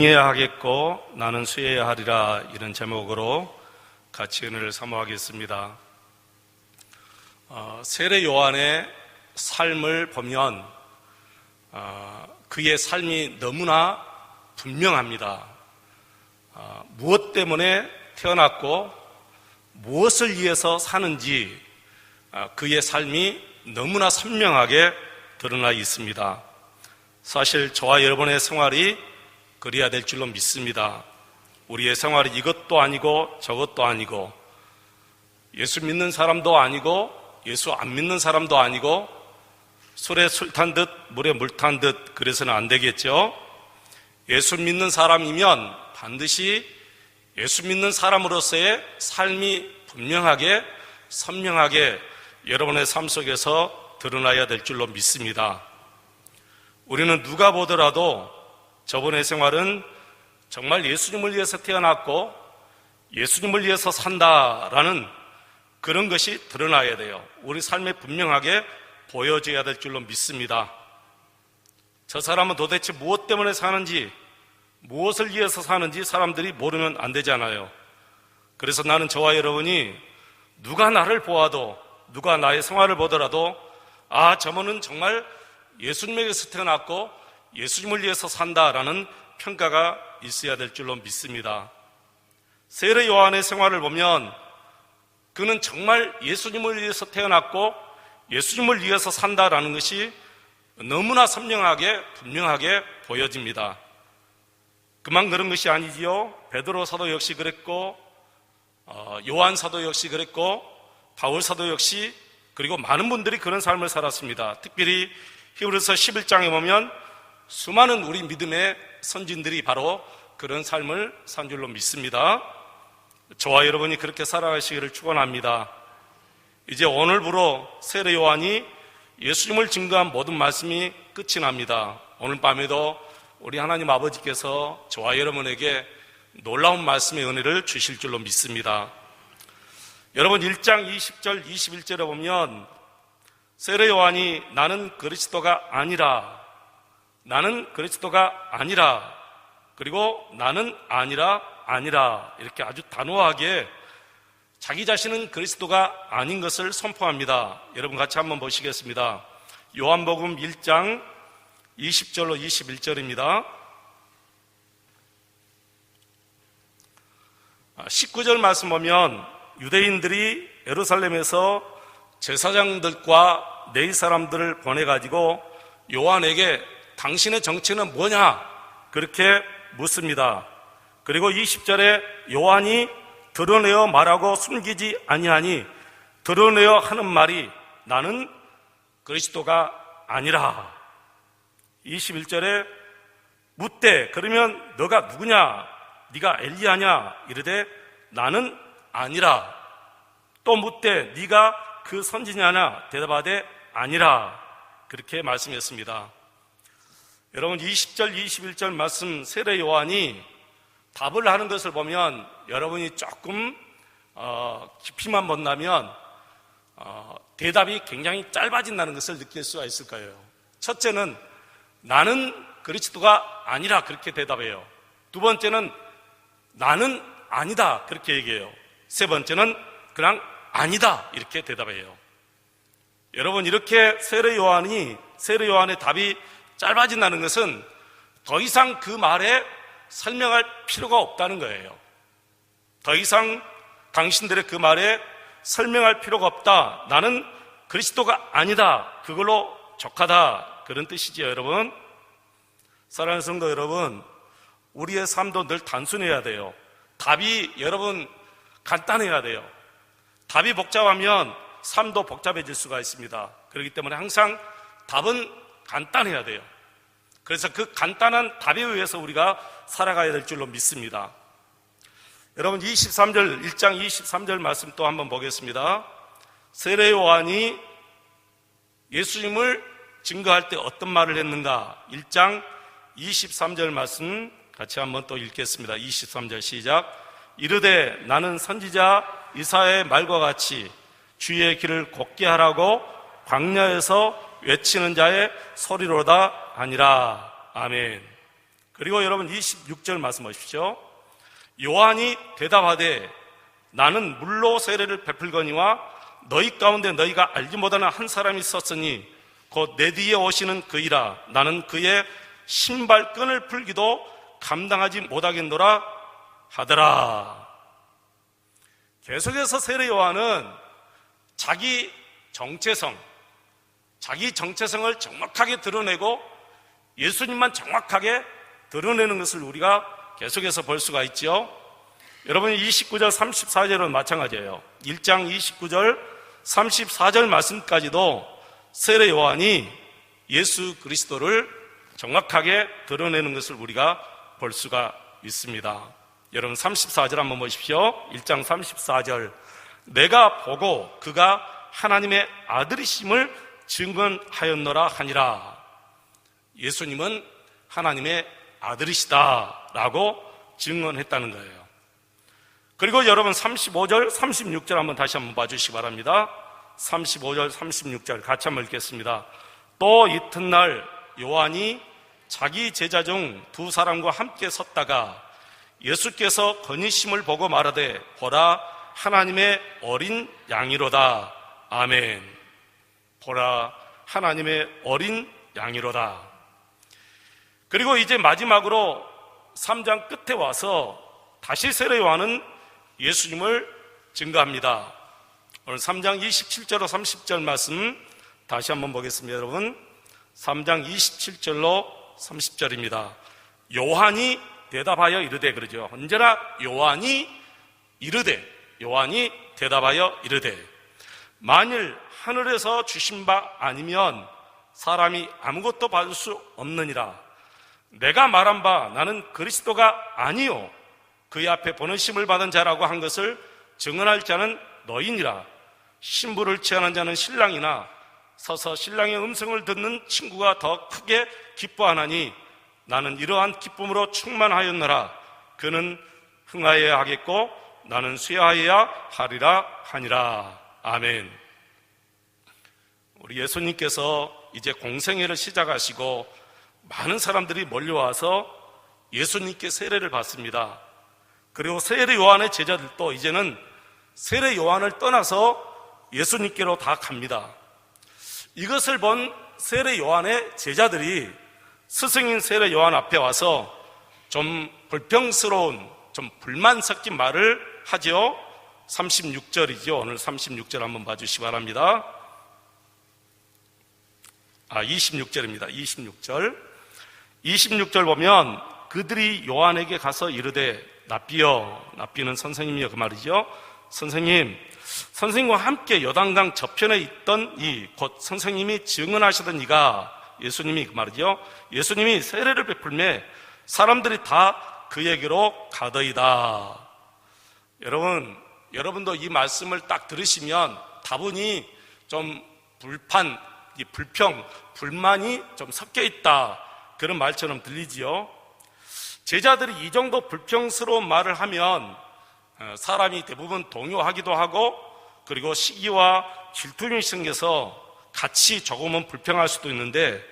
해야 하겠고 나는 수혜해야 하리라, 이런 제목으로 같이 은혜를 사모하겠습니다. 세례 요한의 삶을 보면 그의 삶이 너무나 분명합니다. 무엇 때문에 태어났고 무엇을 위해서 사는지 그의 삶이 너무나 선명하게 드러나 있습니다. 사실 저와 여러분의 생활이 그래야 될 줄로 믿습니다. 우리의 생활이 이것도 아니고 저것도 아니고, 예수 믿는 사람도 아니고 예수 안 믿는 사람도 아니고, 술에 술 탄 듯 물에 물 탄 듯 그래서는 안 되겠죠. 예수 믿는 사람이면 반드시 예수 믿는 사람으로서의 삶이 분명하게 선명하게 여러분의 삶 속에서 드러나야 될 줄로 믿습니다. 우리는 누가 보더라도 저분의 생활은 정말 예수님을 위해서 태어났고 예수님을 위해서 산다라는 그런 것이 드러나야 돼요. 우리 삶에 분명하게 보여져야 될 줄로 믿습니다. 저 사람은 도대체 무엇 때문에 사는지, 무엇을 위해서 사는지 사람들이 모르면 안 되잖아요. 그래서 나는 저와 여러분이 누가 나를 보아도, 누가 나의 생활을 보더라도 저분은 정말 예수님에게서 태어났고 예수님을 위해서 산다라는 평가가 있어야 될 줄로 믿습니다. 세례 요한의 생활을 보면 그는 정말 예수님을 위해서 태어났고 예수님을 위해서 산다라는 것이 너무나 선명하게 분명하게 보여집니다. 그만 그런 것이 아니지요. 베드로 사도 역시 그랬고, 요한 사도 역시 그랬고, 바울 사도 역시, 그리고 많은 분들이 그런 삶을 살았습니다. 특별히 히브리서 11장에 보면 수많은 우리 믿음의 선진들이 바로 그런 삶을 산 줄로 믿습니다. 저와 여러분이 그렇게 살아가시기를 축원합니다. 이제 오늘부로 세례 요한이 예수님을 증거한 모든 말씀이 끝이 납니다. 오늘 밤에도 우리 하나님 아버지께서 저와 여러분에게 놀라운 말씀의 은혜를 주실 줄로 믿습니다. 여러분 1장 20절 21절에 보면 세례 요한이 나는 그리스도가 아니라, 나는 그리스도가 아니라, 그리고 나는 아니라 이렇게 아주 단호하게 자기 자신은 그리스도가 아닌 것을 선포합니다. 여러분 같이 한번 보시겠습니다. 요한복음 1장 20절로 21절입니다. 19절 말씀 보면 유대인들이 예루살렘에서 제사장들과 네이 사람들을 보내가지고 요한에게 당신의 정체는 뭐냐? 그렇게 묻습니다. 그리고 20절에 요한이 드러내어 말하고 숨기지 아니하니 드러내어 하는 말이 나는 그리스도가 아니라. 21절에 묻되 그러면 너가 누구냐? 네가 엘리야냐? 이르되 나는 아니라. 또 묻되 네가 그 선지자냐? 대답하되 아니라. 그렇게 말씀했습니다. 여러분 20절 21절 말씀 세례 요한이 답을 하는 것을 보면 여러분이 조금 깊이만 본다면 대답이 굉장히 짧아진다는 것을 느낄 수가 있을 거예요. 첫째는 나는 그리스도가 아니라 그렇게 대답해요. 두 번째는 나는 아니다 그렇게 얘기해요. 세 번째는 그냥 아니다 이렇게 대답해요. 여러분 이렇게 세례 요한의 답이 짧아진다는 것은 더 이상 그 말에 설명할 필요가 없다는 거예요. 더 이상 당신들의 그 말에 설명할 필요가 없다. 나는 그리스도가 아니다. 그걸로 족하다. 그런 뜻이죠, 여러분. 사랑하는 성도 여러분, 우리의 삶도 늘 단순해야 돼요. 답이 여러분 간단해야 돼요. 답이 복잡하면 삶도 복잡해질 수가 있습니다. 그렇기 때문에 항상 답은 간단해야 돼요. 그래서 그 간단한 답에 의해서 우리가 살아가야 될 줄로 믿습니다. 여러분 1장 23절 말씀 또 한번 보겠습니다. 세례 요한이 예수님을 증거할 때 어떤 말을 했는가? 1장 23절 말씀 같이 한번 또 읽겠습니다. 23절 시작. 이르되 나는 선지자 이사야의 말과 같이 주의 길을 곱게 하라고 광야에서 외치는 자의 소리로다 하니라. 아멘. 그리고 여러분 26절 말씀 보십시오. 요한이 대답하되 나는 물로 세례를 베풀거니와 너희 가운데 너희가 알지 못하는 한 사람이 있었으니 곧 내 뒤에 오시는 그이라. 나는 그의 신발끈을 풀기도 감당하지 못하겠노라 하더라. 계속해서 세례 요한은 자기 정체성을 정확하게 드러내고 예수님만 정확하게 드러내는 것을 우리가 계속해서 볼 수가 있죠. 여러분 29절 34절은 마찬가지예요. 1장 29절 34절 말씀까지도 세례 요한이 예수 그리스도를 정확하게 드러내는 것을 우리가 볼 수가 있습니다. 여러분 34절 한번 보십시오. 1장 34절 내가 보고 그가 하나님의 아들이심을 증언하였노라 하니라. 예수님은 하나님의 아들이시다라고 증언했다는 거예요. 그리고 여러분 35절 36절 한번 다시 한번 봐주시기 바랍니다. 35절 36절 같이 한번 읽겠습니다. 또 이튿날 요한이 자기 제자 중 두 사람과 함께 섰다가 예수께서 건의심을 보고 말하되 보라 하나님의 어린 양이로다. 아멘. 보라 하나님의 어린 양이로다. 그리고 이제 마지막으로 3장 끝에 와서 다시 세례 요한은 예수님을 증거합니다. 오늘 3장 27절로 30절 말씀 다시 한번 보겠습니다. 여러분 3장 27절로 30절입니다. 요한이 대답하여 이르되, 그러죠. 언제나 요한이 대답하여 이르되 만일 하늘에서 주신 바 아니면 사람이 아무것도 받을 수 없느니라. 내가 말한 바 나는 그리스도가 아니요 그의 앞에 보내심을 받은 자라고 한 것을 증언할 자는 너희니라. 신부를 취하는 자는 신랑이나 서서 신랑의 음성을 듣는 친구가 더 크게 기뻐하나니 나는 이러한 기쁨으로 충만하였노라. 그는 흥하여야 하겠고 나는 쇠하여야 하리라 하니라. 아멘. 우리 예수님께서 이제 공생애를 시작하시고 많은 사람들이 몰려와서 예수님께 세례를 받습니다. 그리고 세례 요한의 제자들도 이제는 세례 요한을 떠나서 예수님께로 다 갑니다. 이것을 본 세례 요한의 제자들이 스승인 세례 요한 앞에 와서 좀 불평스러운, 좀 불만 섞인 말을 하죠. 36절이죠. 오늘 36절 한번 봐주시기 바랍니다. 26절입니다. 26절 보면 그들이 요한에게 가서 이르되 납비여, 납비는 선생님이여 그 말이죠. 선생님과 함께 요단강 저편에 있던 이 곧 선생님이 증언하시던 이가, 예수님이 그 말이죠. 예수님이 세례를 베풀매 사람들이 다 그에게로 가더이다. 여러분도 이 말씀을 딱 들으시면 다분히 좀 불평, 불만이 좀 섞여 있다, 그런 말처럼 들리지요. 제자들이 이 정도 불평스러운 말을 하면 사람이 대부분 동요하기도 하고, 그리고 시기와 질투심이 생겨서 같이 조금은 불평할 수도 있는데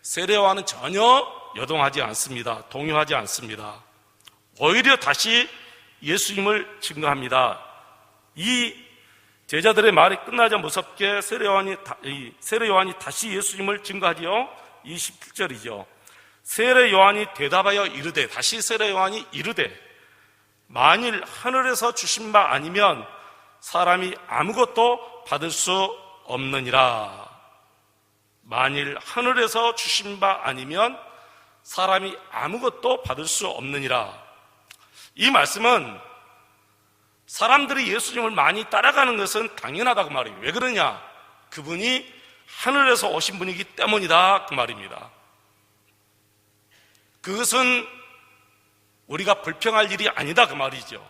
세례 요한은 전혀 여동하지 않습니다. 동요하지 않습니다. 오히려 다시 예수님을 증거합니다. 이 제자들의 말이 끝나자 무섭게 세례 요한이 다시 예수님을 증거하지요. 27절이죠. 세례 요한이 대답하여 이르되, 다시 세례 요한이 이르되 만일 하늘에서 주신 바 아니면 사람이 아무것도 받을 수 없느니라. 만일 하늘에서 주신 바 아니면 사람이 아무것도 받을 수 없느니라. 이 말씀은 사람들이 예수님을 많이 따라가는 것은 당연하다고 말이에요. 왜 그러냐? 그분이 하늘에서 오신 분이기 때문이다, 그 말입니다. 그것은 우리가 불평할 일이 아니다, 그 말이죠.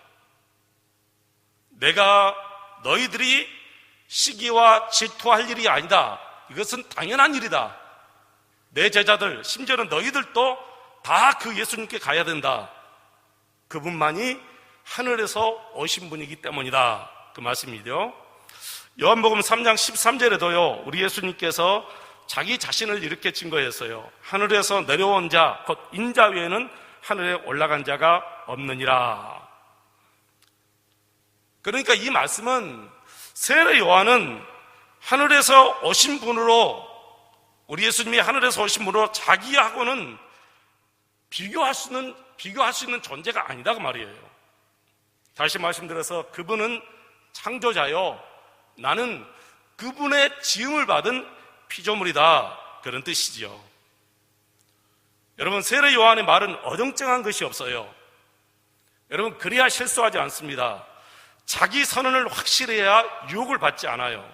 내가 너희들이 시기와 질투할 일이 아니다. 이것은 당연한 일이다. 내 제자들, 심지어는 너희들도 다 그 예수님께 가야 된다. 그분만이 하늘에서 오신 분이기 때문이다, 그 말씀이죠. 요한복음 3장 13절에도요 우리 예수님께서 자기 자신을 이렇게 증거했어요. 하늘에서 내려온 자, 곧 인자 외에는 하늘에 올라간 자가 없느니라. 그러니까 이 말씀은 세례 요한은 하늘에서 오신 분으로, 우리 예수님이 하늘에서 오신 분으로 자기하고는 비교할 수 있는 존재가 아니다 그 말이에요. 다시 말씀드려서 그분은 창조자요, 나는 그분의 지음을 받은 피조물이다, 그런 뜻이지요. 여러분, 세례 요한의 말은 어정쩡한 것이 없어요. 여러분, 그래야 실수하지 않습니다. 자기 선언을 확실히 해야 유혹을 받지 않아요.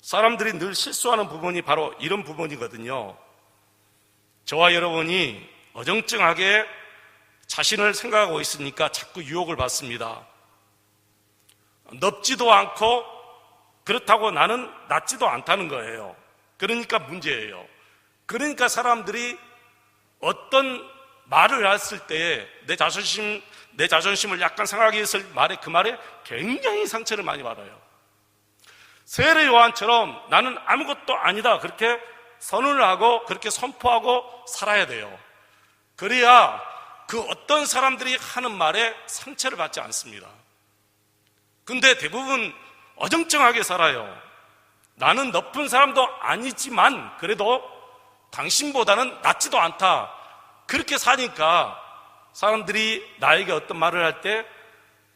사람들이 늘 실수하는 부분이 바로 이런 부분이거든요. 저와 여러분이 어정쩡하게 자신을 생각하고 있으니까 자꾸 유혹을 받습니다. 넓지도 않고 그렇다고 나는 낮지도 않다는 거예요. 그러니까 문제예요. 그러니까 사람들이 어떤 말을 했을 때 내 자존심을 약간 상하게 했을 말에, 그 말에 굉장히 상처를 많이 받아요. 세례 요한처럼 나는 아무것도 아니다, 그렇게 선언을 하고 그렇게 선포하고 살아야 돼요. 그래야 그 어떤 사람들이 하는 말에 상처를 받지 않습니다. 근데 대부분 어정쩡하게 살아요. 나는 높은 사람도 아니지만 그래도 당신보다는 낫지도 않다, 그렇게 사니까 사람들이 나에게 어떤 말을 할 때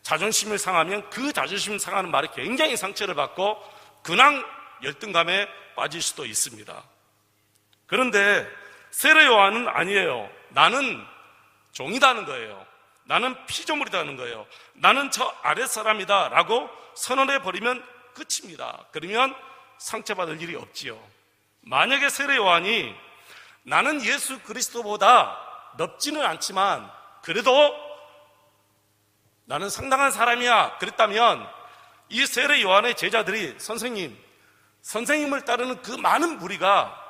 자존심을 상하면 그 자존심 상하는 말에 굉장히 상처를 받고 근황 열등감에 빠질 수도 있습니다. 그런데 세례 요한은 아니에요. 나는 종이다는 거예요. 나는 피조물이다는 거예요. 나는 저 아랫사람이다 라고 선언해버리면 끝입니다. 그러면 상처받을 일이 없지요. 만약에 세례 요한이 나는 예수 그리스도보다 높지는 않지만 그래도 나는 상당한 사람이야, 그랬다면 이 세례 요한의 제자들이 선생님을 따르는 그 많은 무리가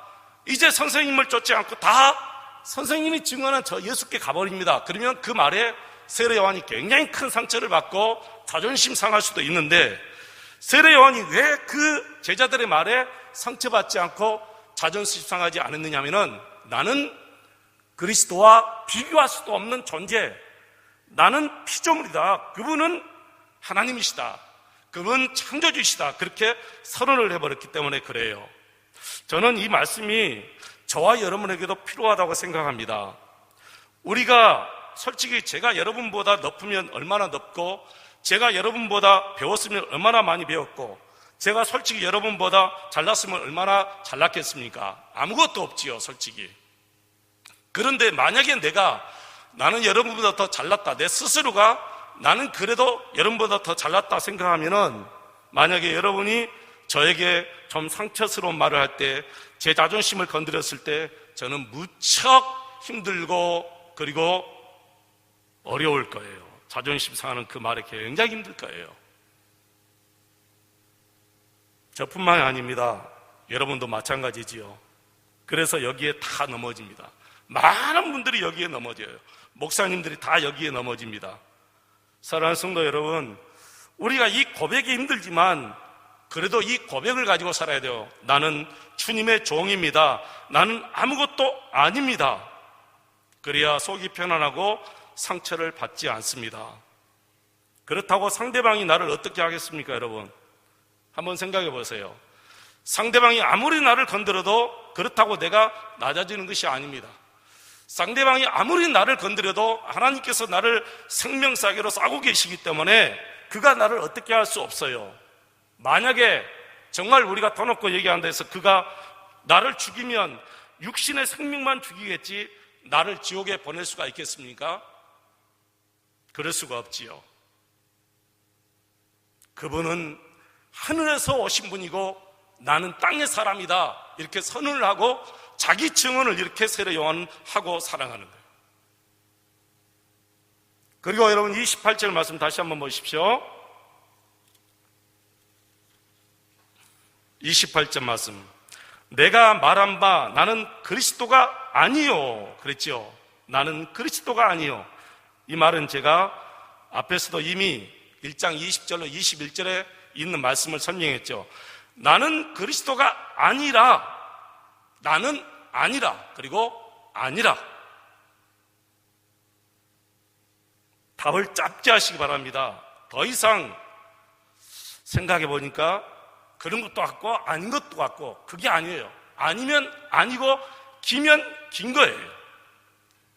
이제 선생님을 쫓지 않고 다 선생님이 증언한 저 예수께 가버립니다. 그러면 그 말에 세례 요한이 굉장히 큰 상처를 받고 자존심 상할 수도 있는데, 세례 요한이 왜 그 제자들의 말에 상처받지 않고 자존심 상하지 않았느냐 하면은, 나는 그리스도와 비교할 수도 없는 존재, 나는 피조물이다, 그분은 하나님이시다, 그분 창조주시다, 그렇게 선언을 해버렸기 때문에 그래요. 저는 이 말씀이 저와 여러분에게도 필요하다고 생각합니다. 우리가 솔직히 제가 여러분보다 높으면 얼마나 높고, 제가 여러분보다 배웠으면 얼마나 많이 배웠고, 제가 솔직히 여러분보다 잘났으면 얼마나 잘났겠습니까? 아무것도 없지요, 솔직히. 그런데 만약에 나는 여러분보다 더 잘났다, 내 스스로가 나는 그래도 여러분보다 더 잘났다 생각하면은, 만약에 여러분이 저에게 좀 상처스러운 말을 할 때, 제 자존심을 건드렸을 때 저는 무척 힘들고 그리고 어려울 거예요. 자존심 상하는 그 말에 굉장히 힘들 거예요. 저뿐만이 아닙니다. 여러분도 마찬가지지요. 그래서 여기에 다 넘어집니다. 많은 분들이 여기에 넘어져요. 목사님들이 다 여기에 넘어집니다. 사랑하는 성도 여러분, 우리가 이 고백이 힘들지만 그래도 이 고백을 가지고 살아야 돼요. 나는 주님의 종입니다. 나는 아무것도 아닙니다. 그래야 속이 편안하고 상처를 받지 않습니다. 그렇다고 상대방이 나를 어떻게 하겠습니까, 여러분? 한번 생각해 보세요. 상대방이 아무리 나를 건드려도 그렇다고 내가 낮아지는 것이 아닙니다. 상대방이 아무리 나를 건드려도 하나님께서 나를 생명사기로 싸고 계시기 때문에 그가 나를 어떻게 할 수 없어요. 만약에 정말 우리가 더 놓고 얘기한다 해서 그가 나를 죽이면 육신의 생명만 죽이겠지 나를 지옥에 보낼 수가 있겠습니까? 그럴 수가 없지요. 그분은 하늘에서 오신 분이고 나는 땅의 사람이다, 이렇게 선언을 하고 자기 증언을 이렇게 세례 요한은 하고 살아가는 거예요. 그리고 여러분 28절 말씀 다시 한번 보십시오. 28절 말씀, 내가 말한 바 나는 그리스도가 아니요 그랬죠. 나는 그리스도가 아니요. 이 말은 제가 앞에서도 이미 1장 20절로 21절에 있는 말씀을 설명했죠. 나는 그리스도가 아니라, 나는 아니라, 그리고 아니라. 답을 짧게 하시기 바랍니다. 더 이상 생각해 보니까 그런 것도 같고 아닌 것도 같고 그게 아니에요. 아니면 아니고 기면 긴 거예요.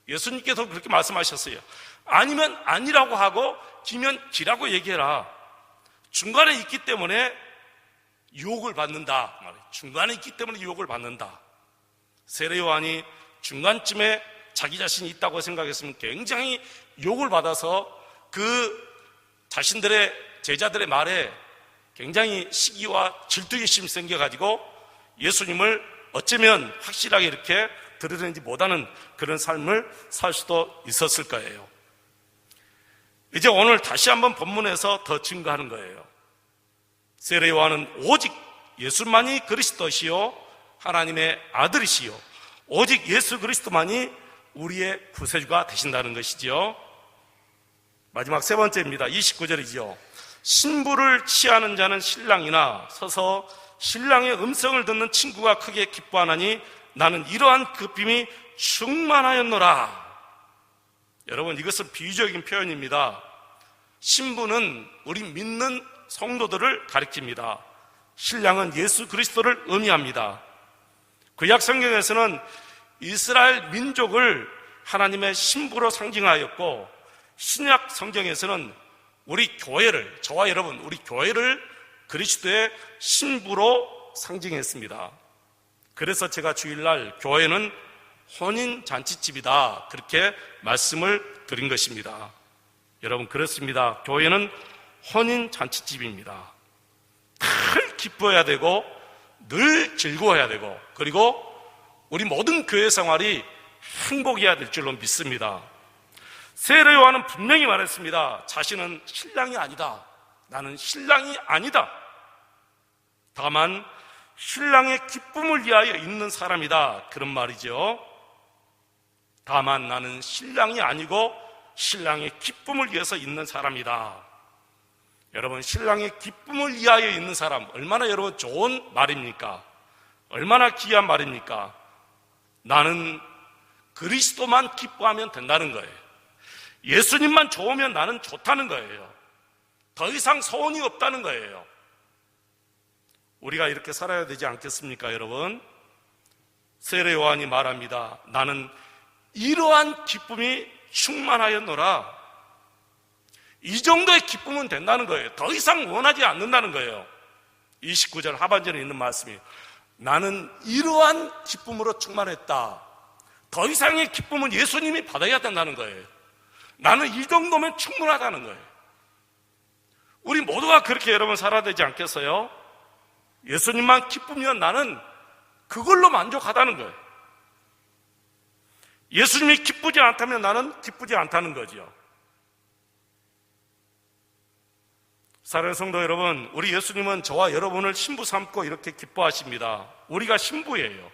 예수님께서 그렇게 말씀하셨어요. 아니면 아니라고 하고 기면 기라고 얘기해라. 중간에 있기 때문에 유혹을 받는다. 중간에 있기 때문에 유혹을 받는다. 세례 요한이 중간쯤에 자기 자신이 있다고 생각했으면 굉장히 유혹을 받아서 그 자신들의 제자들의 말에 굉장히 시기와 질투의심이 생겨가지고 예수님을 어쩌면 확실하게 이렇게 들으려는지 못하는 그런 삶을 살 수도 있었을 거예요. 이제 오늘 다시 한번 본문에서 더 증거하는 거예요. 세례 요한은 오직 예수만이 그리스도시요 하나님의 아들이시요 오직 예수 그리스도만이 우리의 구세주가 되신다는 것이죠. 마지막 세 번째입니다. 29절이죠. 신부를 취하는 자는 신랑이나 서서 신랑의 음성을 듣는 친구가 크게 기뻐하나니 나는 이러한 기쁨이 충만하였노라. 여러분, 이것은 비유적인 표현입니다. 신부는 우리 믿는 성도들을 가리킵니다. 신랑은 예수 그리스도를 의미합니다. 구약 성경에서는 이스라엘 민족을 하나님의 신부로 상징하였고, 신약 성경에서는 우리 교회를, 저와 여러분, 우리 교회를 그리스도의 신부로 상징했습니다. 그래서 제가 주일날 교회는 혼인잔치집이다, 그렇게 말씀을 드린 것입니다. 여러분, 그렇습니다. 교회는 혼인잔치집입니다. 늘 기뻐해야 되고 늘 즐거워야 되고, 그리고 우리 모든 교회 생활이 행복해야 될 줄로 믿습니다. 세례 요한은 분명히 말했습니다. 자신은 신랑이 아니다. 나는 신랑이 아니다. 다만 신랑의 기쁨을 위하여 있는 사람이다, 그런 말이죠. 다만 나는 신랑이 아니고 신랑의 기쁨을 위해서 있는 사람이다. 여러분, 신랑의 기쁨을 위하여 있는 사람, 얼마나 여러분 좋은 말입니까? 얼마나 귀한 말입니까? 나는 그리스도만 기뻐하면 된다는 거예요. 예수님만 좋으면 나는 좋다는 거예요. 더 이상 소원이 없다는 거예요. 우리가 이렇게 살아야 되지 않겠습니까, 여러분? 세례 요한이 말합니다. 나는 이러한 기쁨이 충만하였노라. 이 정도의 기쁨은 된다는 거예요. 더 이상 원하지 않는다는 거예요. 29절 하반절에 있는 말씀이 나는 이러한 기쁨으로 충만했다. 더 이상의 기쁨은 예수님이 받아야 된다는 거예요. 나는 이 정도면 충분하다는 거예요. 우리 모두가 그렇게 여러분 살아야 되지 않겠어요? 예수님만 기쁘면 나는 그걸로 만족하다는 거예요. 예수님이 기쁘지 않다면 나는 기쁘지 않다는 거죠. 사랑하는 성도 여러분, 우리 예수님은 저와 여러분을 신부 삼고 이렇게 기뻐하십니다. 우리가 신부예요.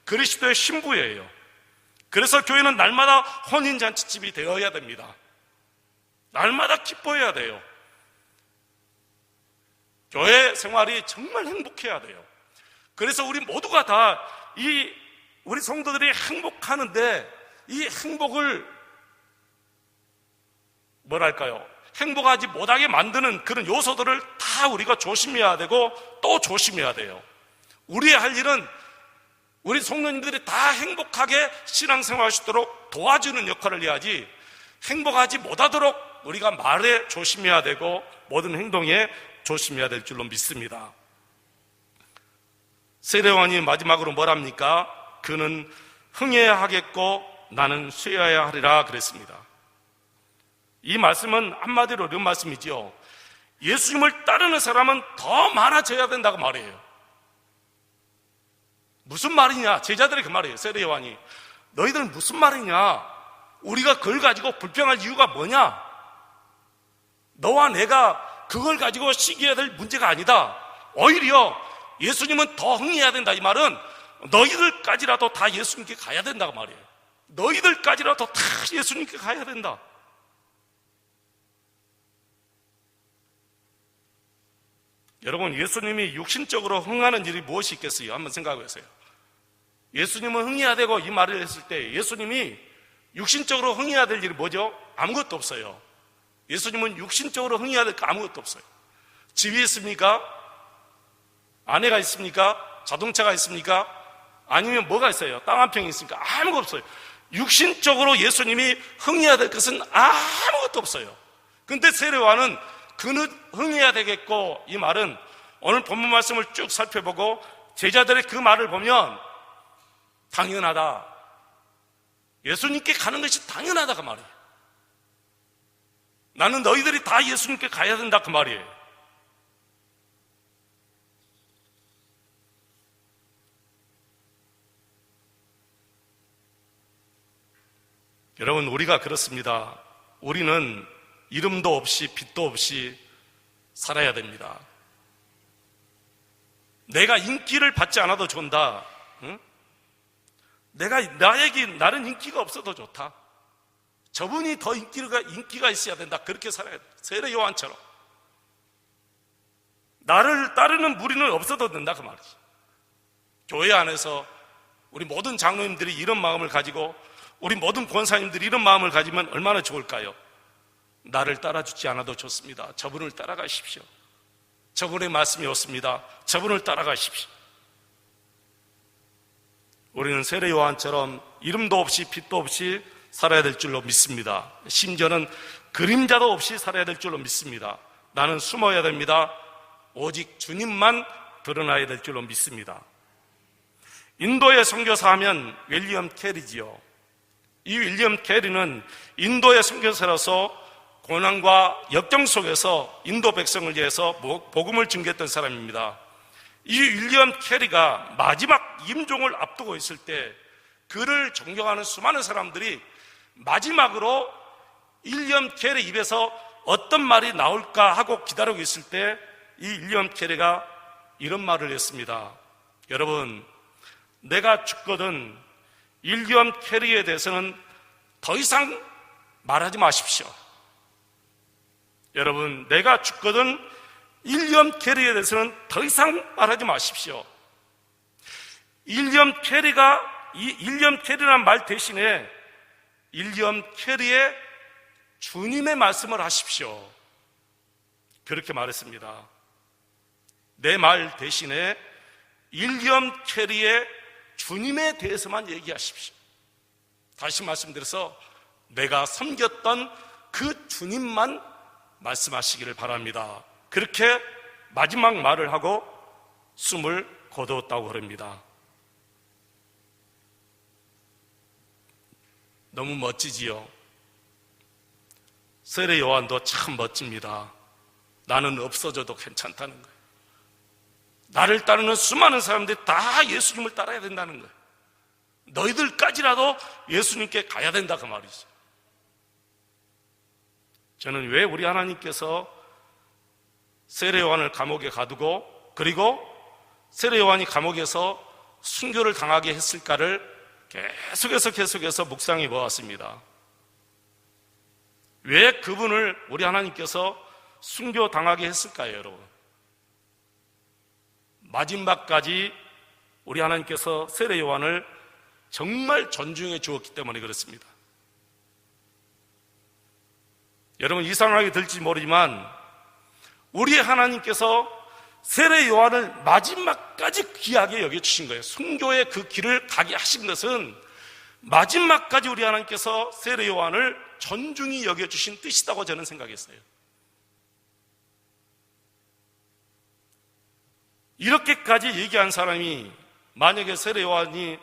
그리스도의 신부예요. 그래서 교회는 날마다 혼인잔치집이 되어야 됩니다. 날마다 기뻐해야 돼요. 교회 생활이 정말 행복해야 돼요. 그래서 우리 모두가 다 우리 성도들이 행복하는데 이 행복을 행복하지 못하게 만드는 그런 요소들을 다 우리가 조심해야 되고 또 조심해야 돼요. 우리의 할 일은 우리 성도님들이 다 행복하게 신앙생활 할 수 있도록 도와주는 역할을 해야지, 행복하지 못하도록 우리가 말에 조심해야 되고 모든 행동에 조심해야 될 줄로 믿습니다. 세례 요한이 마지막으로 뭐랍니까? 그는 흥해야 하겠고 나는 쉬어야 하리라 그랬습니다. 이 말씀은 한마디로 이런 말씀이죠. 예수님을 따르는 사람은 더 많아져야 된다고 말이에요. 무슨 말이냐? 제자들이 그 말이에요. 세례 요한이 너희들은 무슨 말이냐? 우리가 그걸 가지고 불평할 이유가 뭐냐? 너와 내가 그걸 가지고 시기해야 될 문제가 아니다. 오히려 예수님은 더 흥해야 된다. 이 말은 너희들까지라도 다 예수님께 가야 된다고 말이에요. 너희들까지라도 다 예수님께 가야 된다. 여러분, 예수님이 육신적으로 흥하는 일이 무엇이 있겠어요? 한번 생각해 보세요. 예수님은 흥해야 되고 이 말을 했을 때 예수님이 육신적으로 흥해야 될 일이 뭐죠? 아무것도 없어요. 예수님은 육신적으로 흥해야 될 거 아무것도 없어요. 집이 있습니까? 아내가 있습니까? 자동차가 있습니까? 아니면 뭐가 있어요? 땅 한 평이 있습니까? 아무것도 없어요. 육신적으로 예수님이 흥해야 될 것은 아무것도 없어요. 근데 세례요한은 그는 흥해야 되겠고, 이 말은 오늘 본문 말씀을 쭉 살펴보고 제자들의 그 말을 보면 당연하다, 예수님께 가는 것이 당연하다 그 말이에요. 나는 너희들이 다 예수님께 가야 된다 그 말이에요. 여러분, 우리가 그렇습니다. 우리는 이름도 없이 빛도 없이 살아야 됩니다. 내가 인기를 받지 않아도 좋다. 응? 나는 인기가 없어도 좋다. 저분이 더 인기가 있어야 된다. 그렇게 살아야 돼. 세례 요한처럼. 나를 따르는 무리는 없어도 된다 그 말이지. 교회 안에서 우리 모든 장로님들이 이런 마음을 가지고, 우리 모든 권사님들이 이런 마음을 가지면 얼마나 좋을까요? 나를 따라주지 않아도 좋습니다. 저분을 따라가십시오. 저분의 말씀이 옳습니다. 저분을 따라가십시오. 우리는 세례 요한처럼 이름도 없이 빛도 없이 살아야 될 줄로 믿습니다. 심지어는 그림자도 없이 살아야 될 줄로 믿습니다. 나는 숨어야 됩니다. 오직 주님만 드러나야 될 줄로 믿습니다. 인도의 선교사 하면 윌리엄 캐리지요. 이 윌리엄 캐리는 인도의 선교사로서 고난과 역경 속에서 인도 백성을 위해서 복음을 증거했던 사람입니다. 이 윌리엄 캐리가 마지막 임종을 앞두고 있을 때 그를 존경하는 수많은 사람들이 마지막으로 윌리엄 캐리 입에서 어떤 말이 나올까 하고 기다리고 있을 때 이 윌리엄 캐리가 이런 말을 했습니다. 여러분, 내가 죽거든 윌리엄 캐리에 대해서는 더 이상 말하지 마십시오. 여러분, 내가 죽거든 윌리엄 캐리에 대해서는 더 이상 말하지 마십시오. 윌리엄 캐리라는 말 대신에 윌리엄 캐리의 주님의 말씀을 하십시오. 그렇게 말했습니다. 내 말 대신에 윌리엄 캐리의 주님에 대해서만 얘기하십시오. 다시 말씀드려서 내가 섬겼던 그 주님만 말씀하시기를 바랍니다. 그렇게 마지막 말을 하고 숨을 거두었다고 그럽니다. 너무 멋지지요? 세례 요한도 참 멋집니다. 나는 없어져도 괜찮다는 거예요. 나를 따르는 수많은 사람들이 다 예수님을 따라야 된다는 거예요. 너희들까지라도 예수님께 가야 된다 그 말이죠. 저는 왜 우리 하나님께서 세례 요한을 감옥에 가두고 그리고 세례 요한이 감옥에서 순교를 당하게 했을까를 계속해서 묵상해 보았습니다. 왜 그분을 우리 하나님께서 순교 당하게 했을까요, 여러분? 마지막까지 우리 하나님께서 세례 요한을 정말 존중해 주었기 때문에 그렇습니다. 여러분, 이상하게 들지 모르지만 우리 하나님께서 세례 요한을 마지막까지 귀하게 여겨주신 거예요. 순교의 그 길을 가게 하신 것은 마지막까지 우리 하나님께서 세례 요한을 존중히 여겨주신 뜻이라고 저는 생각했어요. 이렇게까지 얘기한 사람이 만약에 세례 요한이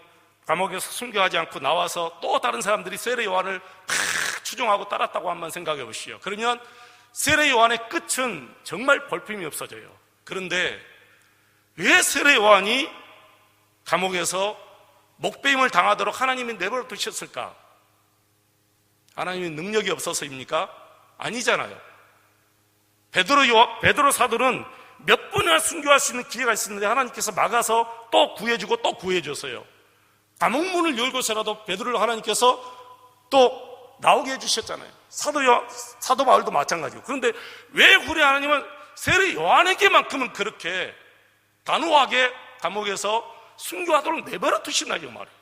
감옥에서 순교하지 않고 나와서 또 다른 사람들이 세례 요한을 다 추종하고 따랐다고 한번 생각해 보시죠. 그러면 세례 요한의 끝은 정말 볼품이 없어져요. 그런데 왜 세례 요한이 감옥에서 목배임을 당하도록 하나님이 내버려 두셨을까? 하나님의 능력이 없어서입니까? 아니잖아요. 베드로 사도는 몇 번이나 순교할 수 있는 기회가 있었는데 하나님께서 막아서 또 구해주고 또 구해줬어요. 감옥문을 열고서라도 베드로를 하나님께서 또 나오게 해주셨잖아요. 사도 바울도 마찬가지고. 그런데 왜 우리 하나님은 세례 요한에게만큼은 그렇게 단호하게 감옥에서 순교하도록 내버려 두시나요 말이에요.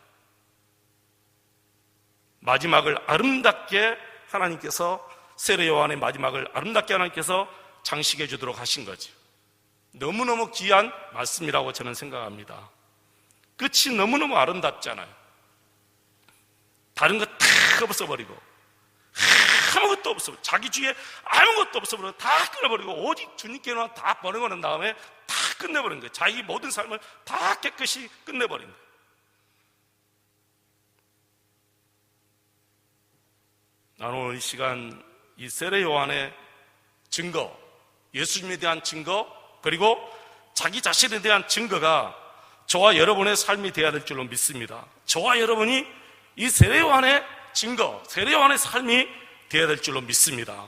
마지막을 아름답게 하나님께서 세례 요한의 마지막을 아름답게 하나님께서 장식해 주도록 하신 거죠. 너무너무 귀한 말씀이라고 저는 생각합니다. 끝이 너무너무 아름답잖아요. 다른 거 다 없어버리고 아무것도 없어버리고 자기 주위에 아무것도 없어버리고 다 끊어버리고 오직 주님께만 다 번영하는 다음에 다 끝내버린 거예요. 자기 모든 삶을 다 깨끗이 끝내버린 거예요. 나는 오늘 이 시간 이 세례 요한의 증거, 예수님에 대한 증거, 그리고 자기 자신에 대한 증거가 저와 여러분의 삶이 되어야 될 줄로 믿습니다. 저와 여러분이 이 세례 요한의 증거, 세례 요한의 삶이 되어야 될 줄로 믿습니다.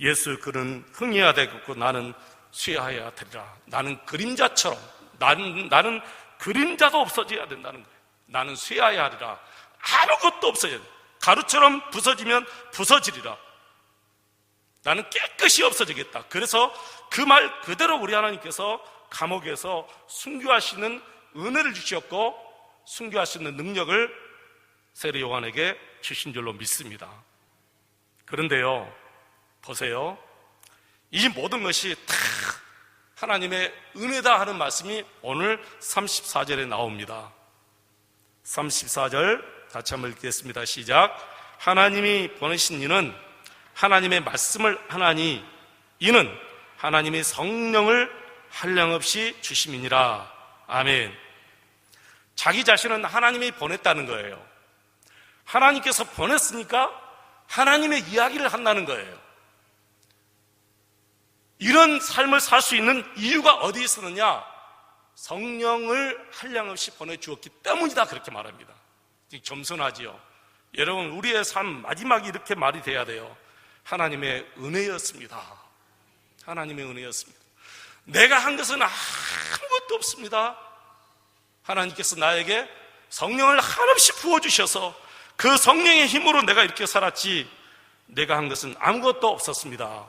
예수 그는 흥해야 되겠고 나는 쇠하여야 되리라. 나는 그림자처럼 나는 그림자도 없어져야 된다는 거예요. 나는 쇠하여야 하리라. 아무것도 없어져야 돼. 가루처럼 부서지면 부서지리라. 나는 깨끗이 없어지겠다. 그래서 그 말 그대로 우리 하나님께서 감옥에서 순교하시는 은혜를 주셨고 순교할 수 있는 능력을 세례 요한에게 주신 줄로 믿습니다. 그런데요, 보세요. 이 모든 것이 다 하나님의 은혜다 하는 말씀이 오늘 34절에 나옵니다. 34절 같이 한번 읽겠습니다. 시작. 하나님이 보내신 이는 하나님의 말씀을 하나니 이는 하나님의 성령을 한량없이 주심이니라. 아멘. 자기 자신은 하나님이 보냈다는 거예요. 하나님께서 보냈으니까 하나님의 이야기를 한다는 거예요. 이런 삶을 살 수 있는 이유가 어디에 있었느냐? 성령을 한량없이 보내주었기 때문이다, 그렇게 말합니다. 겸손하지요. 여러분, 우리의 삶 마지막이 이렇게 말이 돼야 돼요. 하나님의 은혜였습니다. 하나님의 은혜였습니다. 내가 한 것은 아무것도 없습니다. 하나님께서 나에게 성령을 한없이 부어주셔서 그 성령의 힘으로 내가 이렇게 살았지 내가 한 것은 아무것도 없었습니다.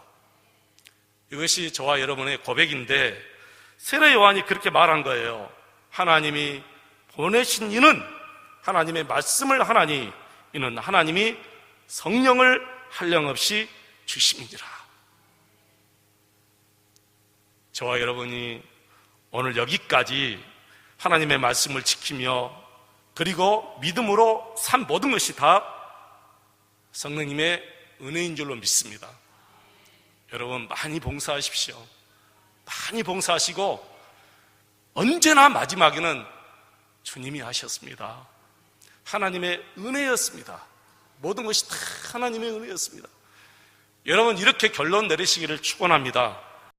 이것이 저와 여러분의 고백인데 세례 요한이 그렇게 말한 거예요. 하나님이 보내신 이는 하나님의 말씀을 하나니 이는 하나님이 성령을 한량없이 주심이니라. 저와 여러분이 오늘 여기까지 하나님의 말씀을 지키며 그리고 믿음으로 산 모든 것이 다 성령님의 은혜인 줄로 믿습니다. 여러분 많이 봉사하십시오. 많이 봉사하시고 언제나 마지막에는 주님이 하셨습니다. 하나님의 은혜였습니다. 모든 것이 다 하나님의 은혜였습니다. 여러분 이렇게 결론 내리시기를 축원합니다.